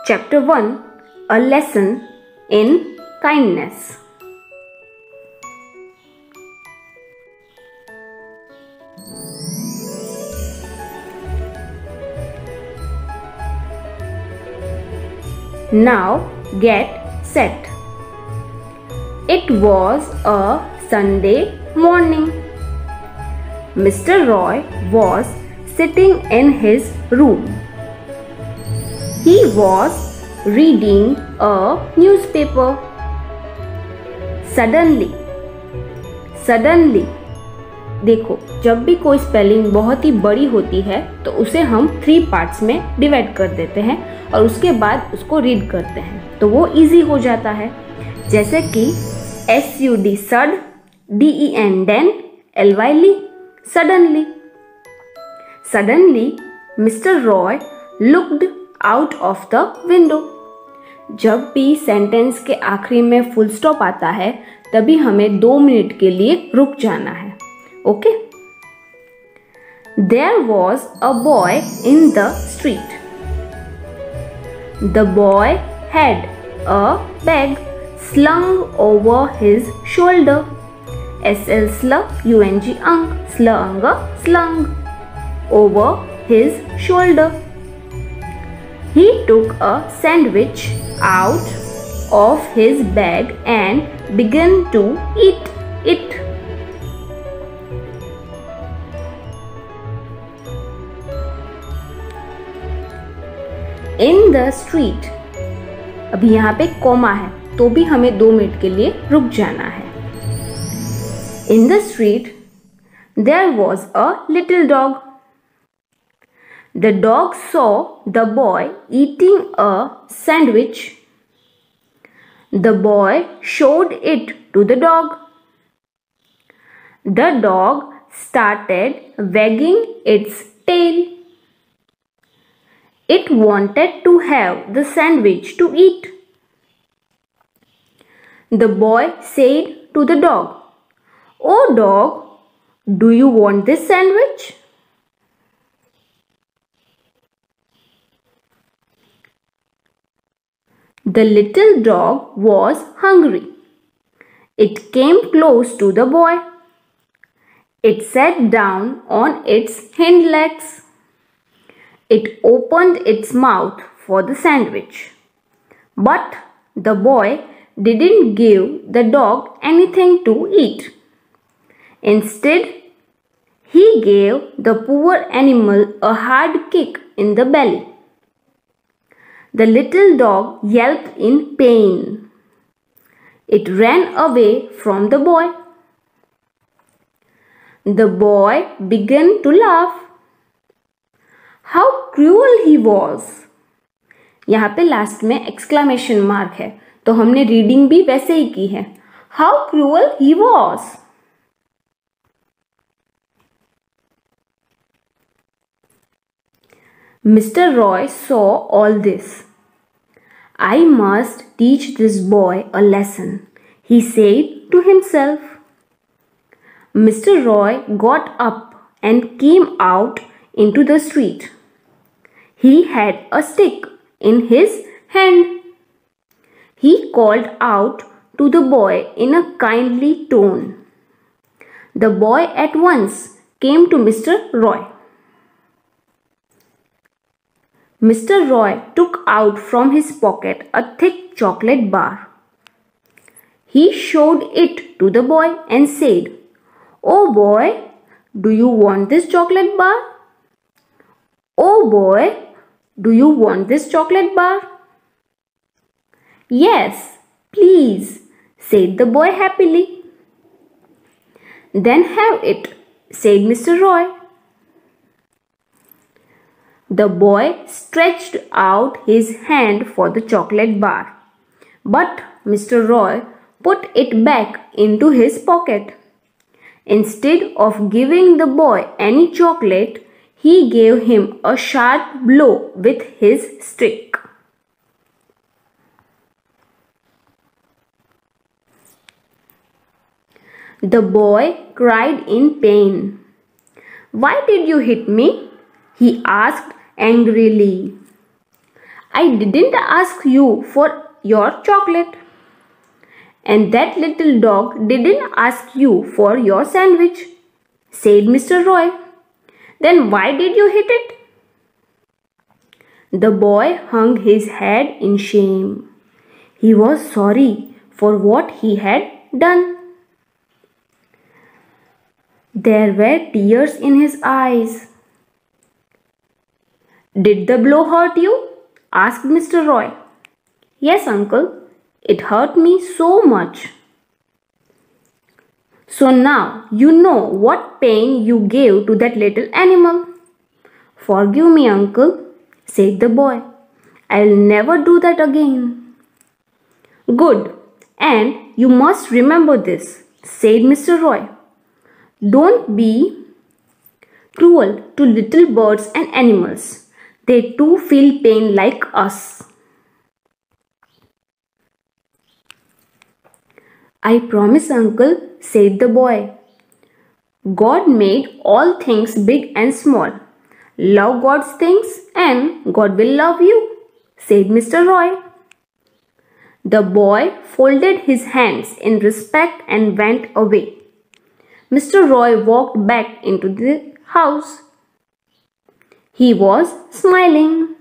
Chapter 1, A Lesson in Kindness. Now get set. It was a Sunday morning. Mr. Roy was sitting in his room. He was reading a newspaper. Suddenly, देखो, जब भी कोई spelling बहुत ही बड़ी होती है तो उसे हम 3 पार्ट्स में डिवाइड कर देते हैं और उसके बाद उसको रीड करते हैं तो वो इजी हो जाता है। जैसे कि SUD sud, DEN den, LY lee, suddenly. Suddenly mister Roy looked out of the window. जब भी सेंटेंस के आखिरी में फुल स्टॉप आता है तभी हमें 2 मिनट के लिए रुक जाना है। Okay? There was a boy in the street. The boy had a bag slung over his shoulder. SL slung, UNG ung, slung over his shoulder. He took a sandwich out of his bag and began to eat it. In the street, अभी यहाँ पे comma है तो भी हमें 2 minute के लिए रुक जाना है। In the street, there was a little dog. The dog saw the boy eating a sandwich. The boy showed it to the dog. The dog started wagging its tail. It wanted to have the sandwich to eat. The boy said to the dog, "Oh dog, do you want this sandwich?" The little dog was hungry. It came close to the boy. It sat down on its hind legs. It opened its mouth for the sandwich. But the boy didn't give the dog anything to eat. Instead, he gave the poor animal a hard kick in the belly. The little dog yelped in pain. It ran away from the boy. The boy began to laugh. How cruel he was! यहाँ पे last में exclamation mark है तो हमने reading भी वैसे ही की है। How cruel he was! Mr. Roy saw all this. I must teach this boy a lesson, he said to himself. Mr. Roy got up and came out into the street. He had a stick in his hand. He called out to the boy in a kindly tone. The boy at once came to Mr. Roy. Mr. Roy took out from his pocket a thick chocolate bar. He showed it to the boy and said, "Oh boy, do you want this chocolate bar? Oh boy, do you want this chocolate bar?" "Yes, please," said the boy happily. "Then have it," said Mr. Roy. The boy stretched out his hand for the chocolate bar, but Mr. Roy put it back into his pocket. Instead of giving the boy any chocolate, he gave him a sharp blow with his stick. The boy cried in pain. "Why did you hit me?" he asked angrily. I didn't ask you for your chocolate. And that little dog didn't ask you for your sandwich, said Mr. Roy. Then why did you hit it? The boy hung his head in shame. He was sorry for what he had done. There were tears in his eyes. Did the blow hurt you? Asked Mr. Roy. Yes, uncle. It hurt me so much. So now you know what pain you gave to that little animal. Forgive me, uncle, said the boy. I'll never do that again. Good, and you must remember this, said Mr. Roy. Don't be cruel to little birds and animals. They too feel pain like us. I promise, uncle, said the boy. God made all things big and small. Love God's things and God will love you, said Mr. Roy. The boy folded his hands in respect and went away. Mr. Roy walked back into the house. He was smiling.